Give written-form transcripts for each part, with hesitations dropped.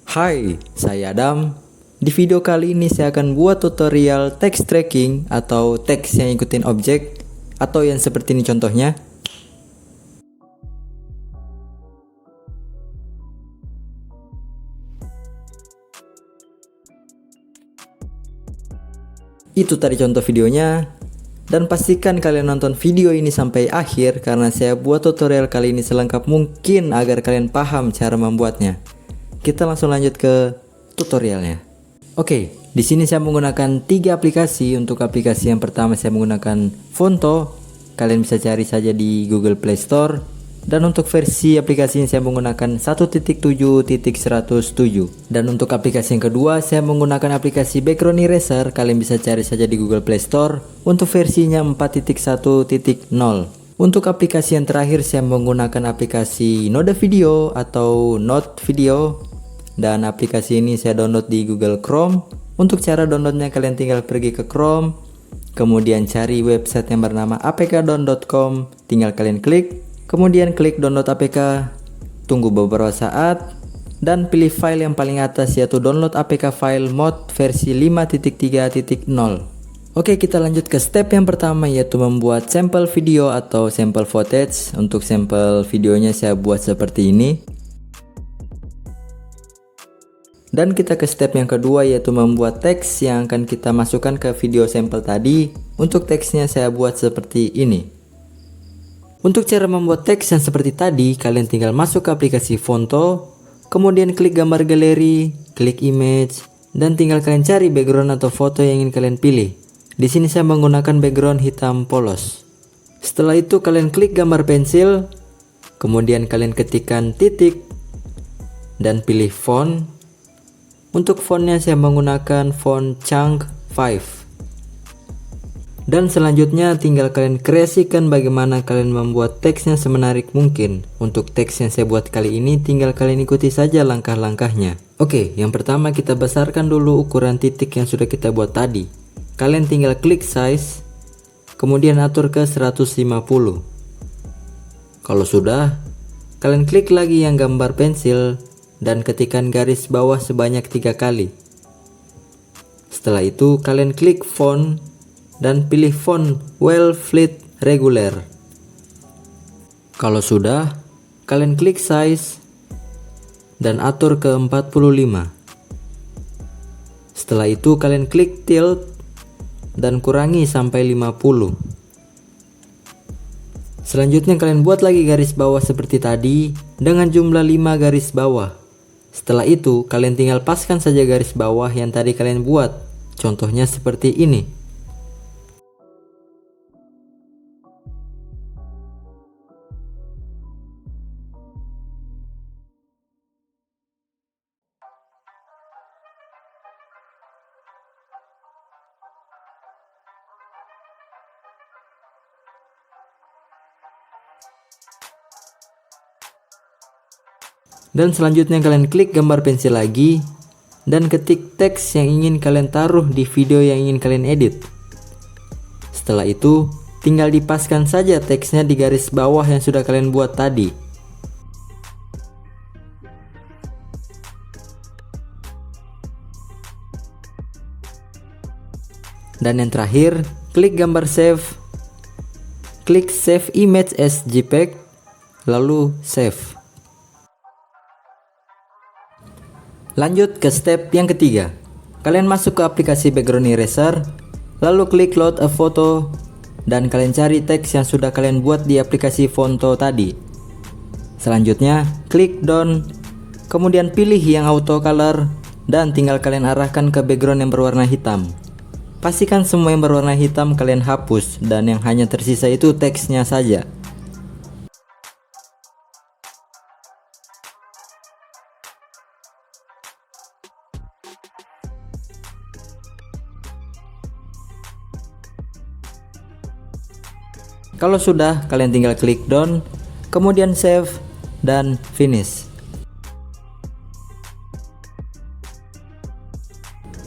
Hai, saya Adam. Di video kali ini saya akan buat tutorial text tracking atau teks yang ikutin objek, atau yang seperti ini contohnya. Itu tadi contoh videonya. Dan pastikan kalian nonton video ini sampai akhir karena saya buat tutorial kali ini selengkap mungkin agar kalian paham cara membuatnya. Kita langsung lanjut ke tutorialnya. Oke, di sini saya menggunakan 3 aplikasi. Untuk aplikasi yang pertama saya menggunakan Fonto. Kalian bisa cari saja di Google Play Store. Dan untuk versi aplikasi ini saya menggunakan 1.7.107. Dan untuk aplikasi yang kedua saya menggunakan aplikasi Background Eraser. Kalian bisa cari saja di Google Play Store. Untuk versinya 4.1.0. Untuk aplikasi yang terakhir saya menggunakan aplikasi Node Video atau Note Video. Dan aplikasi ini saya download di Google Chrome. Untuk cara downloadnya kalian tinggal pergi ke Chrome, kemudian cari website yang bernama apk.com, tinggal kalian klik, kemudian klik download APK, tunggu beberapa saat, dan pilih file yang paling atas yaitu download APK file mod versi 5.3.0. Oke, kita lanjut ke step yang pertama yaitu membuat sampel video atau sampel footage. Untuk sampel videonya saya buat seperti ini. Dan kita ke step yang kedua yaitu membuat teks yang akan kita masukkan ke video sampel tadi. Untuk teksnya saya buat seperti ini. Untuk cara membuat teks yang seperti tadi, kalian tinggal masuk ke aplikasi Fonto, kemudian klik gambar galeri, klik image, dan tinggal kalian cari background atau foto yang ingin kalian pilih. Di sini saya menggunakan background hitam polos. Setelah itu kalian klik gambar pensil, kemudian kalian ketikkan titik, dan pilih font. Untuk fontnya saya menggunakan font Chunk 5. Dan selanjutnya tinggal kalian kreasikan bagaimana kalian membuat teksnya semenarik mungkin. Untuk teks yang saya buat kali ini tinggal kalian ikuti saja langkah-langkahnya. Oke, yang pertama kita besarkan dulu ukuran titik yang sudah kita buat tadi. Kalian tinggal klik size, kemudian atur ke 150. Kalau sudah, kalian klik lagi yang gambar pensil dan ketikkan garis bawah sebanyak 3 kali. Setelah itu kalian klik font dan pilih font Well-Fleet Regular. Kalau sudah, kalian klik size dan atur ke 45. Setelah itu kalian klik tilt dan kurangi sampai 50. Selanjutnya kalian buat lagi garis bawah seperti tadi dengan jumlah 5 garis bawah. Setelah itu kalian tinggal paskan saja garis bawah yang tadi kalian buat. Contohnya seperti ini. Dan selanjutnya kalian klik gambar pensil lagi dan ketik teks yang ingin kalian taruh di video yang ingin kalian edit. Setelah itu tinggal dipaskan saja teksnya di garis bawah yang sudah kalian buat tadi. Dan yang terakhir, klik gambar save, klik save image as JPEG, lalu save. Lanjut ke step yang ketiga. Kalian masuk ke aplikasi Background Eraser, lalu klik load a photo, dan kalian cari teks yang sudah kalian buat di aplikasi Fonto tadi. Selanjutnya, klik down, kemudian pilih yang auto color, dan tinggal kalian arahkan ke background yang berwarna hitam. Pastikan semua yang berwarna hitam kalian hapus, dan yang hanya tersisa itu teksnya saja. Kalau sudah, kalian tinggal klik done, kemudian save, dan finish.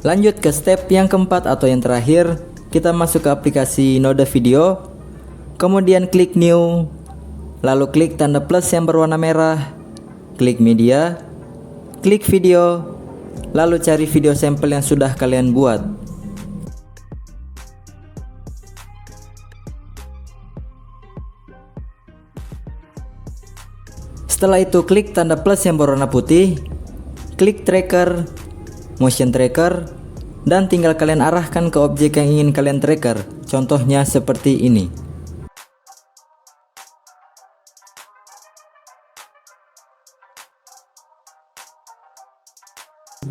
Lanjut ke step yang keempat atau yang terakhir, kita masuk ke aplikasi Node Video, kemudian klik new, lalu klik tanda plus yang berwarna merah, klik media, klik video, lalu cari video sampel yang sudah kalian buat. Setelah itu klik tanda plus yang berwarna putih, klik tracker, motion tracker, dan tinggal kalian arahkan ke objek yang ingin kalian tracker. Contohnya seperti ini.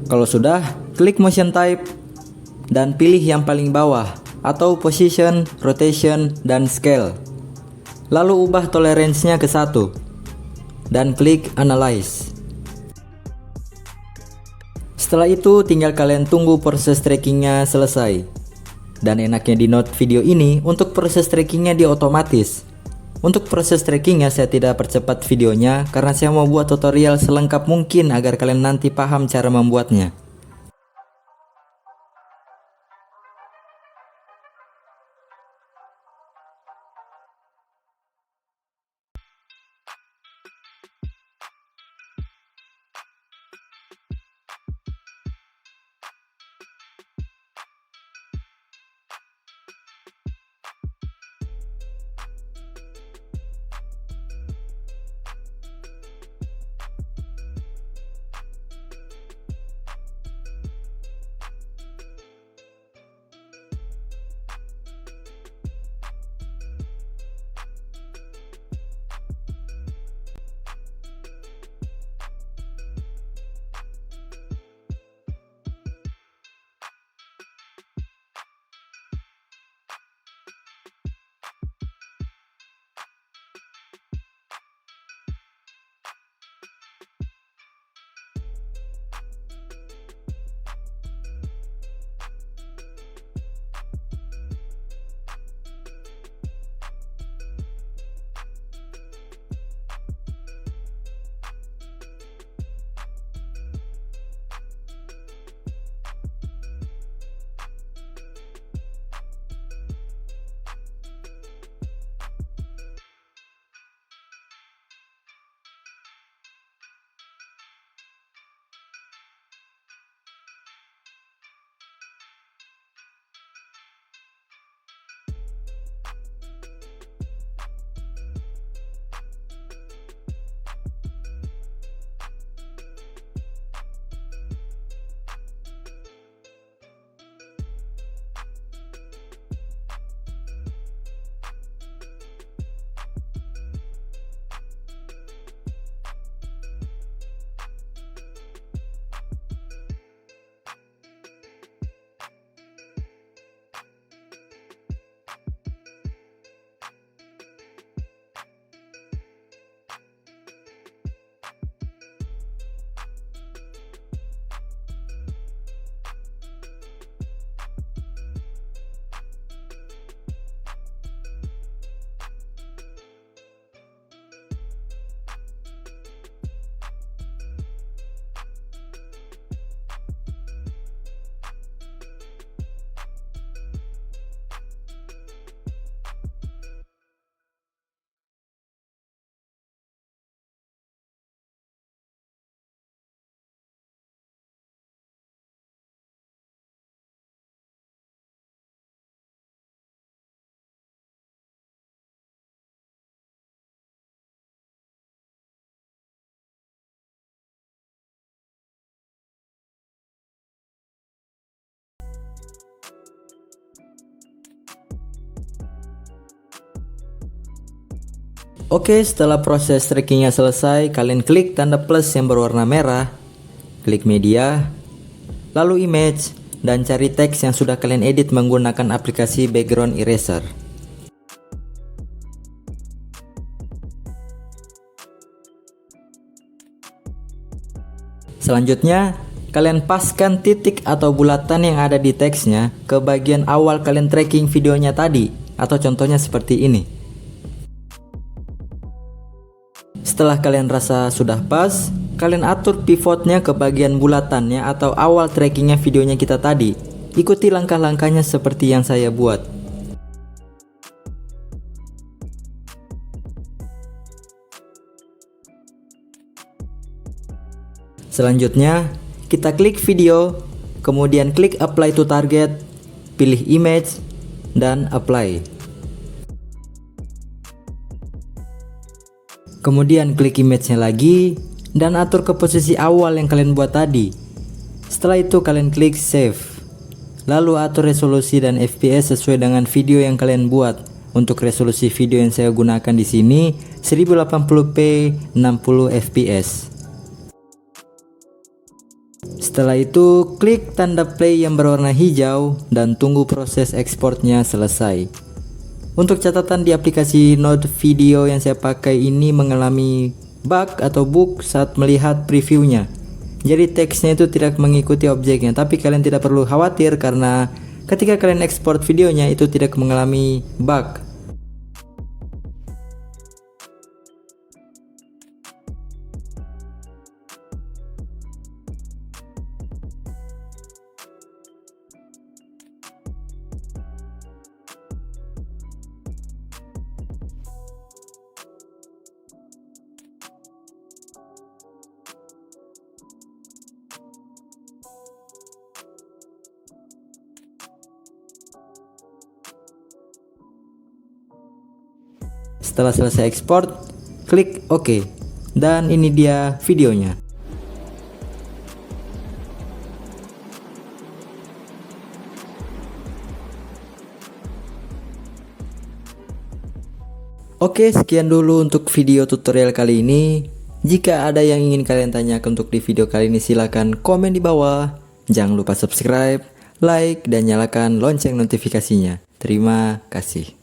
Kalau sudah, klik motion type dan pilih yang paling bawah atau position, rotation, dan scale. Lalu ubah tolerance-nya ke 1 dan klik analyze. Setelah itu tinggal kalian tunggu proses trackingnya selesai. Dan enaknya di Note video ini, untuk proses trackingnya dia otomatis. Untuk proses trackingnya saya tidak percepat videonya karena saya mau buat tutorial selengkap mungkin agar kalian nanti paham cara membuatnya. Oke, setelah proses trackingnya selesai, kalian klik tanda plus yang berwarna merah, klik media, lalu image, dan cari teks yang sudah kalian edit menggunakan aplikasi background eraser. Selanjutnya, kalian paskan titik atau bulatan yang ada di teksnya ke bagian awal kalian tracking videonya tadi, atau contohnya seperti ini. Setelah kalian rasa sudah pas, kalian atur pivotnya ke bagian bulatannya atau awal trackingnya videonya kita tadi. Ikuti langkah-langkahnya seperti yang saya buat. Selanjutnya, kita klik video, kemudian klik apply to target, pilih image, dan apply. Kemudian klik image-nya lagi, dan atur ke posisi awal yang kalian buat tadi. Setelah itu kalian klik save. Lalu atur resolusi dan FPS sesuai dengan video yang kalian buat. Untuk resolusi video yang saya gunakan di sini 1080p 60 fps. Setelah itu, klik tanda play yang berwarna hijau dan tunggu proses ekspornya selesai. Untuk catatan di aplikasi Node Video yang saya pakai ini mengalami bug atau bug saat melihat previewnya. Jadi teksnya itu tidak mengikuti objeknya, tapi kalian tidak perlu khawatir karena ketika kalian ekspor videonya itu tidak mengalami bug. Setelah selesai ekspor, klik OK. Dan ini dia videonya. Oke, sekian dulu untuk video tutorial kali ini. Jika ada yang ingin kalian tanyakan untuk di video kali ini, silahkan komen di bawah. Jangan lupa subscribe, like, dan nyalakan lonceng notifikasinya. Terima kasih.